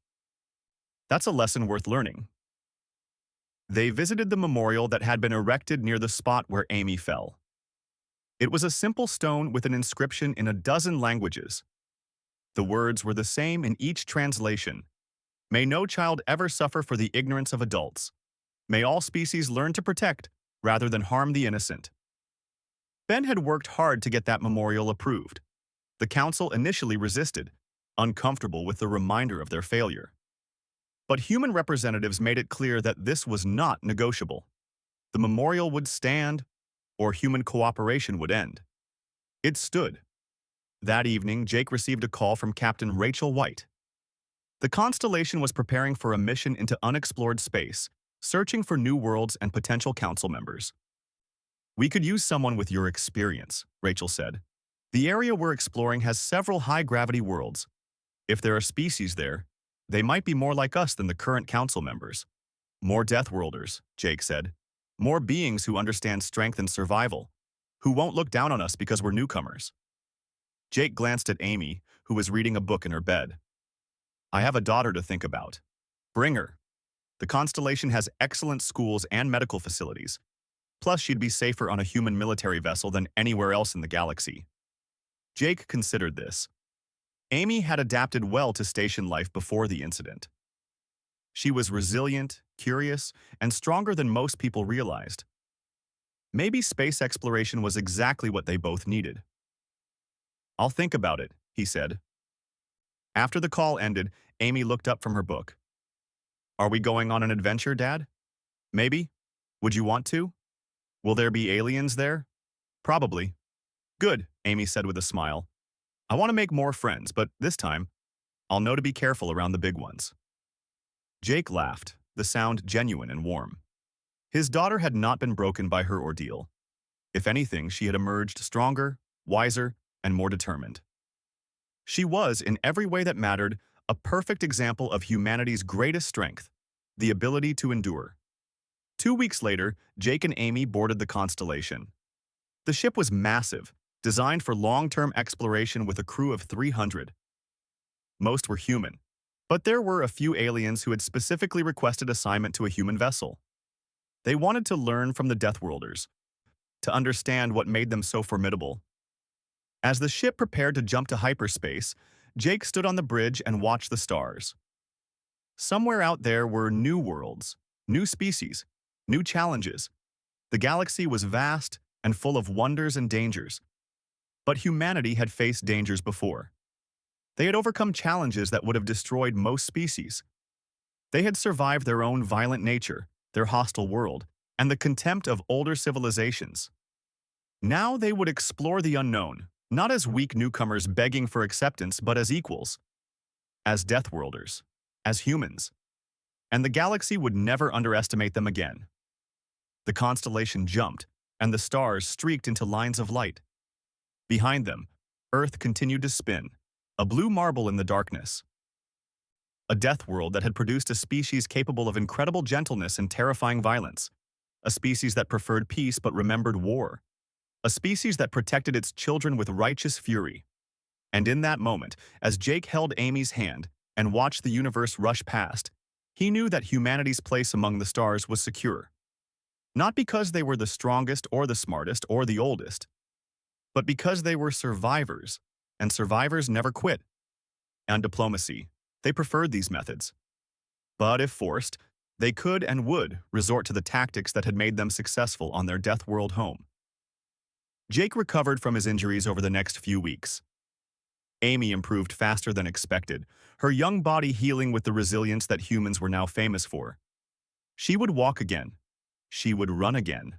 "That's a lesson worth learning." They visited the memorial that had been erected near the spot where Amy fell. It was a simple stone with an inscription in a dozen languages. The words were the same in each translation. "May no child ever suffer for the ignorance of adults. May all species learn to protect rather than harm the innocent." Ben had worked hard to get that memorial approved. The council initially resisted, uncomfortable with the reminder of their failure. But human representatives made it clear that this was not negotiable. The memorial would stand, or human cooperation would end. It stood. That evening, Jake received a call from Captain Rachel White. The Constellation was preparing for a mission into unexplored space, searching for new worlds and potential council members. "We could use someone with your experience," Rachel said. "The area we're exploring has several high-gravity worlds. If there are species there, they might be more like us than the current council members." "More Deathworlders," Jake said. "More beings who understand strength and survival, who won't look down on us because we're newcomers." Jake glanced at Amy, who was reading a book in her bed. "I have a daughter to think about. Bring her. The Constellation has excellent schools and medical facilities. Plus, she'd be safer on a human military vessel than anywhere else in the galaxy." Jake considered this. Amy had adapted well to station life before the incident. She was resilient, curious, and stronger than most people realized. Maybe space exploration was exactly what they both needed. I'll think about it, he said. After the call ended, Amy looked up from her book. Are we going on an adventure, Dad? Maybe. Would you want to? Will there be aliens there? Probably. Good, Amy said with a smile. I want to make more friends, but this time, I'll know to be careful around the big ones. Jake laughed, the sound genuine and warm. His daughter had not been broken by her ordeal. If anything, she had emerged stronger, wiser, and more determined. She was, in every way that mattered, a perfect example of humanity's greatest strength, the ability to endure. 2 weeks later, Jake and Amy boarded the Constellation. The ship was massive, designed for long-term exploration with a crew of 300. Most were human, but there were a few aliens who had specifically requested assignment to a human vessel. They wanted to learn from the Deathworlders, to understand what made them so formidable. As the ship prepared to jump to hyperspace, Jake stood on the bridge and watched the stars. Somewhere out there were new worlds, new species, new challenges. The galaxy was vast and full of wonders and dangers. But humanity had faced dangers before. They had overcome challenges that would have destroyed most species. They had survived their own violent nature, their hostile world, and the contempt of older civilizations. Now they would explore the unknown, not as weak newcomers begging for acceptance, but as equals, as Deathworlders, as humans. And the galaxy would never underestimate them again. The constellation jumped, and the stars streaked into lines of light. Behind them, Earth continued to spin, a blue marble in the darkness. A death world that had produced a species capable of incredible gentleness and terrifying violence. A species that preferred peace but remembered war. A species that protected its children with righteous fury. And in that moment, as Jake held Amy's hand and watched the universe rush past, he knew that humanity's place among the stars was secure. Not because they were the strongest or the smartest or the oldest, but because they were survivors, and survivors never quit. And diplomacy, they preferred these methods. But if forced, they could and would resort to the tactics that had made them successful on their death world home. Jake recovered from his injuries over the next few weeks. Amy improved faster than expected, her young body healing with the resilience that humans were now famous for. She would walk again. She would run again.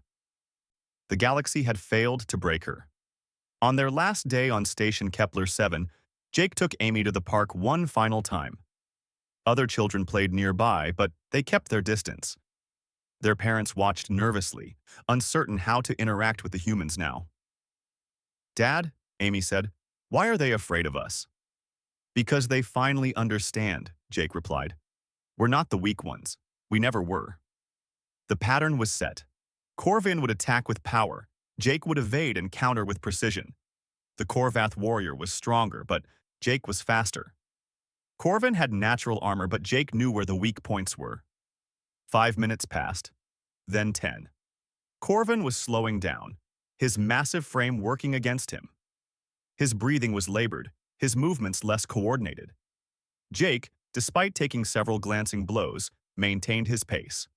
The galaxy had failed to break her. On their last day on Station Kepler 7, Jake took Amy to the park one final time. Other children played nearby, but they kept their distance. Their parents watched nervously, uncertain how to interact with the humans now. Dad, Amy said, why are they afraid of us? Because they finally understand, Jake replied. We're not the weak ones. We never were. The pattern was set. Corvin would attack with power. Jake would evade and counter with precision. The Korvath warrior was stronger, but Jake was faster. Corvin had natural armor, but Jake knew where the weak points were. 5 minutes passed, then 10. Corvin was slowing down, his massive frame working against him. His breathing was labored, his movements less coordinated. Jake, despite taking several glancing blows, maintained his pace.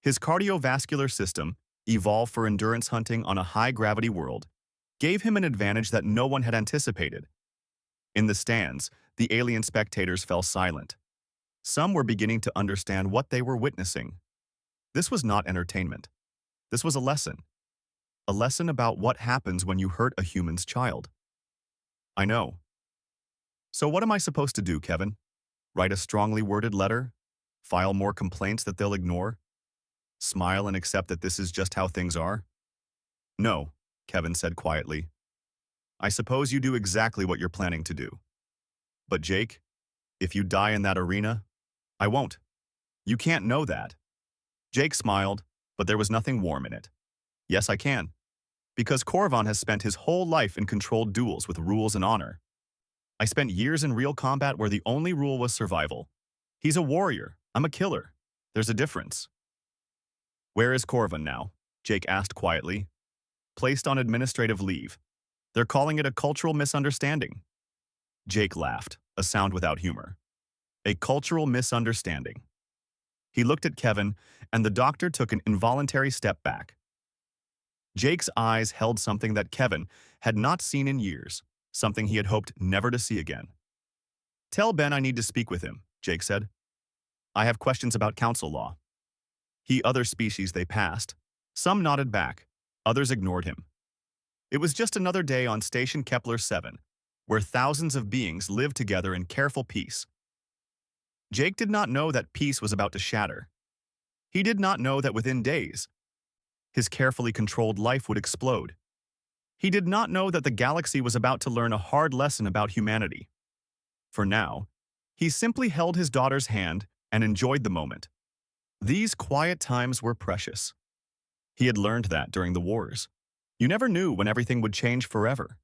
His cardiovascular system, evolved for endurance hunting on a high-gravity world, gave him an advantage that no one had anticipated. In the stands, the alien spectators fell silent. Some were beginning to understand what they were witnessing. This was not entertainment. This was a lesson. A lesson about what happens when you hurt a human's child. I know. So what am I supposed to do, Kevin? Write a strongly worded letter? File more complaints that they'll ignore? Smile and accept that this is just how things are? No, Kevin said quietly. I suppose you do exactly what you're planning to do. But Jake, if you die in that arena, I won't. You can't know that. Jake smiled, but there was nothing warm in it. Yes, I can. Because Corvan has spent his whole life in controlled duels with rules and honor. I spent years in real combat where the only rule was survival. He's a warrior. I'm a killer. There's a difference. Where is Corvan now? Jake asked quietly. Placed on administrative leave. They're calling it a cultural misunderstanding. Jake laughed, a sound without humor. A cultural misunderstanding. He looked at Kevin, and the doctor took an involuntary step back. Jake's eyes held something that Kevin had not seen in years. something he had hoped never to see again. "Tell Ben I need to speak with him," Jake said. "I have questions about council law." Other species they passed. Some nodded back, others ignored him. It was just another day on Station Kepler 7, where thousands of beings lived together in careful peace. Jake did not know that peace was about to shatter. He did not know that within days, his carefully controlled life would explode. He did not know that the galaxy was about to learn a hard lesson about humanity. For now, he simply held his daughter's hand and enjoyed the moment. These quiet times were precious. He had learned that during the wars. You never knew when everything would change forever.